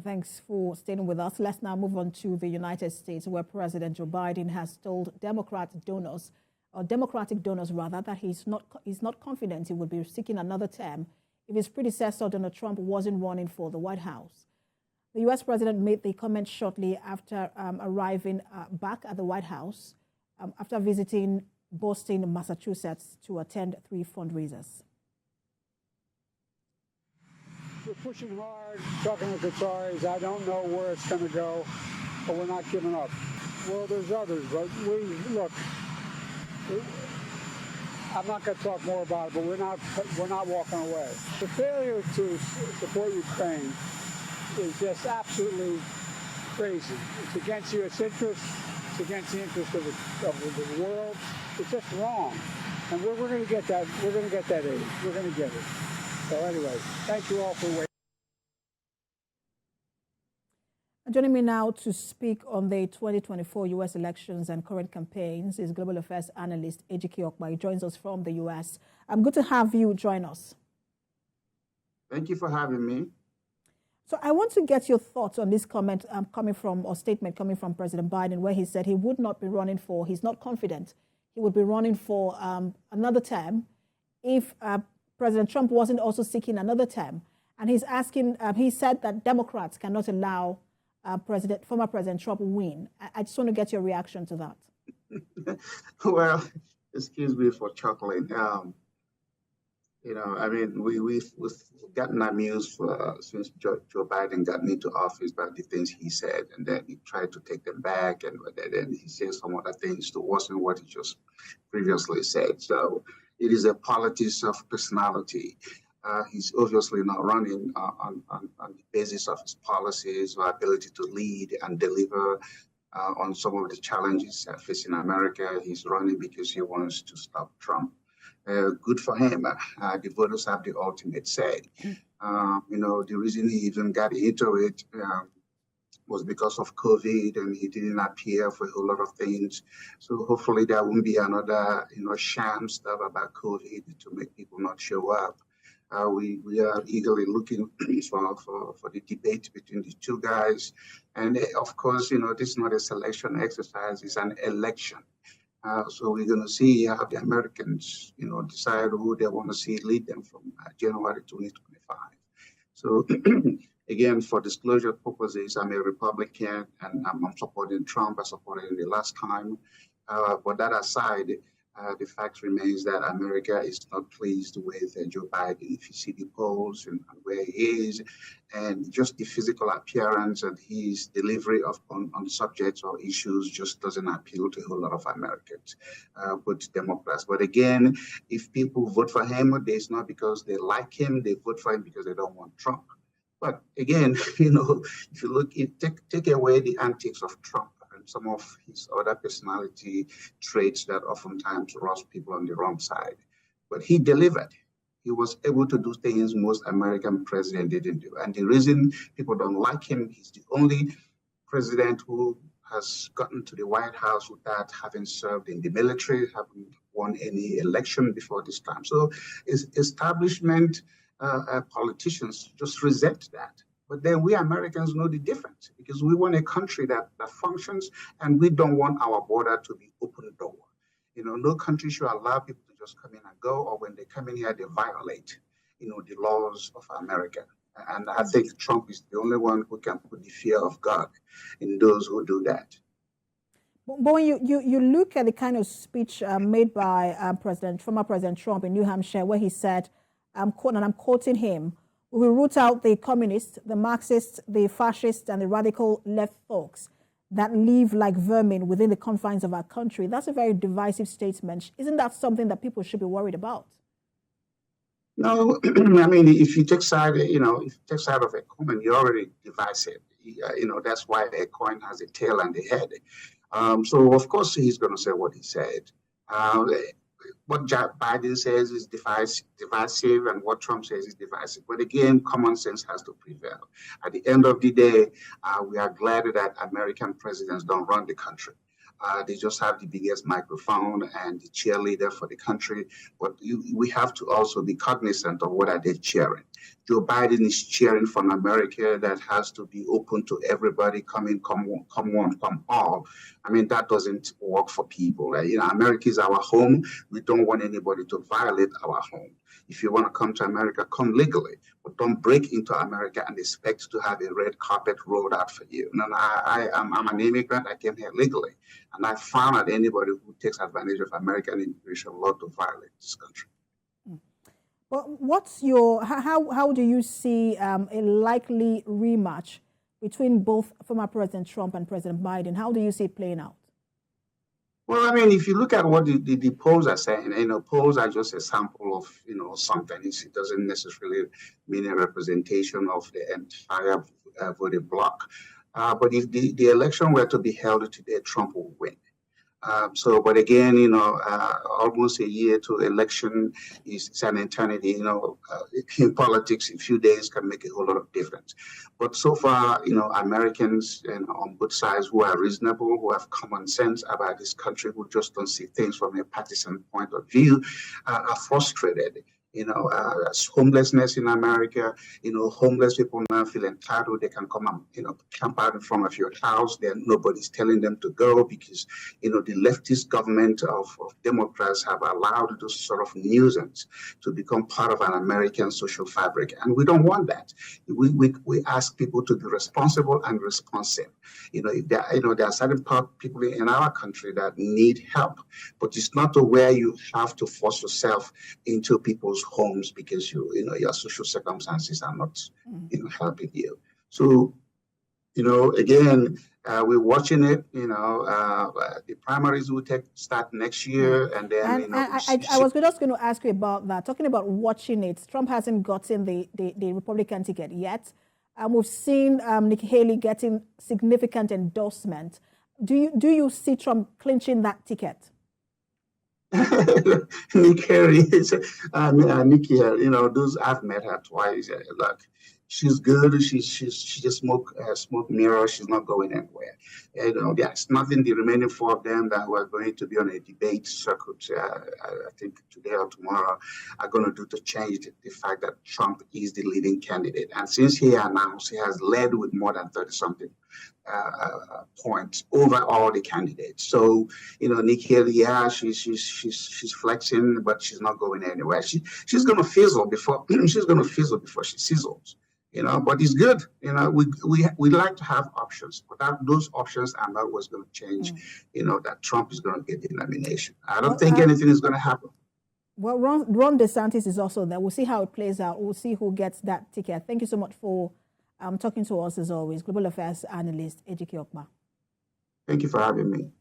Thanks for staying with us. Let's now move on to the United States, where President Joe Biden has told Democratic donors rather, that he's not confident he would be seeking another term if his predecessor Donald Trump wasn't running for the White House. The U.S. president made the comment shortly after arriving back at the White House after visiting Boston, Massachusetts, to attend 3 fundraisers. We're pushing hard, talking to the Qataris. I don't know where it's going to go, but we're not giving up. Well, there's others, but I'm not going to talk more about it, but we're not walking away. The failure to support Ukraine is just absolutely crazy. It's against U.S. interests. It's against the interests of the world. It's just wrong. And we're going to get that. We're going to get that aid. We're going to get it. So anyway, thank you all for waiting. Joining me now to speak on the 2024 U.S. elections and current campaigns is global affairs analyst Ejike Okpa. He joins us from the U.S. Good to have you join us. Thank you for having me. So I want to get your thoughts on this comment statement coming from President Biden, where he said he would not be running for, he's not confident he would be running for another term if President Trump wasn't also seeking another term. And he's asking, he said that Democrats cannot allow former President Trump win. I just want to get your reaction to that. Well, excuse me for chuckling. I mean, we've gotten amused since Joe Biden got into office by the things he said, and then he tried to take them back, and then he said some other things to worsen what he just previously said. So it is a politics of personality. He's obviously not running on the basis of his policies or ability to lead and deliver on some of the challenges facing America. He's running because he wants to stop Trump. Good for him. The voters have the ultimate say. The reason he even got into it was because of COVID, and he didn't appear for a whole lot of things. So hopefully there won't be another, sham stuff about COVID to make people not show up. We are eagerly looking for the debate between the two guys. And of course, this is not a selection exercise, it's an election. So we're going to see how the Americans, decide who they want to see lead them from January 2025. So again, for disclosure purposes, I'm a Republican and I'm supporting Trump. I supported him the last time. But that aside, the fact remains that America is not pleased with Joe Biden. If you see the polls and where he is, and just the physical appearance and his delivery on subjects or issues just doesn't appeal to a whole lot of Americans, but Democrats. But again, if people vote for him, it's not because they like him. They vote for him because they don't want Trump. But again, if you look, take away the antics of Trump, some of his other personality traits that oftentimes rubs people on the wrong side. But he delivered. He was able to do things most American presidents didn't do. And the reason people don't like him, he's the only president who has gotten to the White House without having served in the military, having won any election before this time. So establishment politicians just resent that. But then we Americans know the difference because we want a country that functions, and we don't want our border to be open door. No country should allow people to just come in and go, or when they come in here, they violate, the laws of America. And I think Trump is the only one who can put the fear of God in those who do that. But when you look at the kind of speech made by former President Trump in New Hampshire, where he said, I'm quoting him, "We will root out the communists, the Marxists, the fascists, and the radical left folks that live like vermin within the confines of our country." That's a very divisive statement. Isn't that something that people should be worried about? No, I mean, if you take side, if you take side of a coin, you're already divisive. That's why a coin has a tail and a head. So of course he's going to say what he said. What Biden says is divisive, and what Trump says is divisive. But again, common sense has to prevail. At the end of the day, we are glad that American presidents don't run the country. They just have the biggest microphone and the cheerleader for the country. But we have to also be cognizant of what are they cheering. Joe Biden is cheering for an America that has to be open to everybody, come in, come one, come all. I mean, that doesn't work for people. Right? You know, America is our home. We don't want anybody to violate our home. If you want to come to America, come legally, but don't break into America and expect to have a red carpet rolled out for you. No, I'm an immigrant. I came here legally, and I found out anybody who takes advantage of American immigration law to violate this country. Well, what's your how do you see a likely rematch between both former President Trump and President Biden? How do you see it playing out? Well, I mean, if you look at what the polls are saying, you know, polls are just a sample of, you know, something. It doesn't necessarily mean a representation of the entire voting bloc. But if the election were to be held today, Trump will win. But again, you know, almost a year to election is an eternity. You know, in politics, a few days can make a whole lot of difference. But so far, you know, Americans and on both sides who are reasonable, who have common sense about this country, who just don't see things from a partisan point of view, are frustrated. You know, homelessness in America, you know, homeless people now feel entitled. They can come and, you know, camp out in front of your house. Then nobody's telling them to go because, you know, the leftist government of Democrats have allowed those sort of nuisance to become part of an American social fabric. And we don't want that. We ask people to be responsible and responsive. You know, there are certain people in our country that need help, but it's not to where you have to force yourself into people's homes because you know your social circumstances are not helping you. So, you know, again, we're watching it. You know, the primaries will start next year, and then and you know. I was just going to ask you about that. Talking about watching it, Trump hasn't gotten the Republican ticket yet. We've seen Nikki Haley getting significant endorsement. Do you see Trump clinching that ticket? Nikki Haley, Nikki, you know, I've met her twice. Look, she's good. She just smoke mirror. She's not going anywhere. You know, there's nothing. The remaining four of them that were going to be on a debate circuit, I think today or tomorrow, are going to do to change the fact that Trump is the leading candidate. And since he announced, he has led with more than 30-something points over all the candidates. So, you know, Nikki Haley, yeah, she's flexing, but she's not going anywhere. She's going to fizzle before she sizzles. You know, but it's good. You know, we like to have options, but those options are not what's going to change. You know, that Trump is going to get the nomination. I don't think anything is going to happen. Well, Ron DeSantis is also there. We'll see how it plays out. We'll see who gets that ticket. Thank you so much for talking to us as always. Global Affairs Analyst Ejike Okpa. Thank you for having me.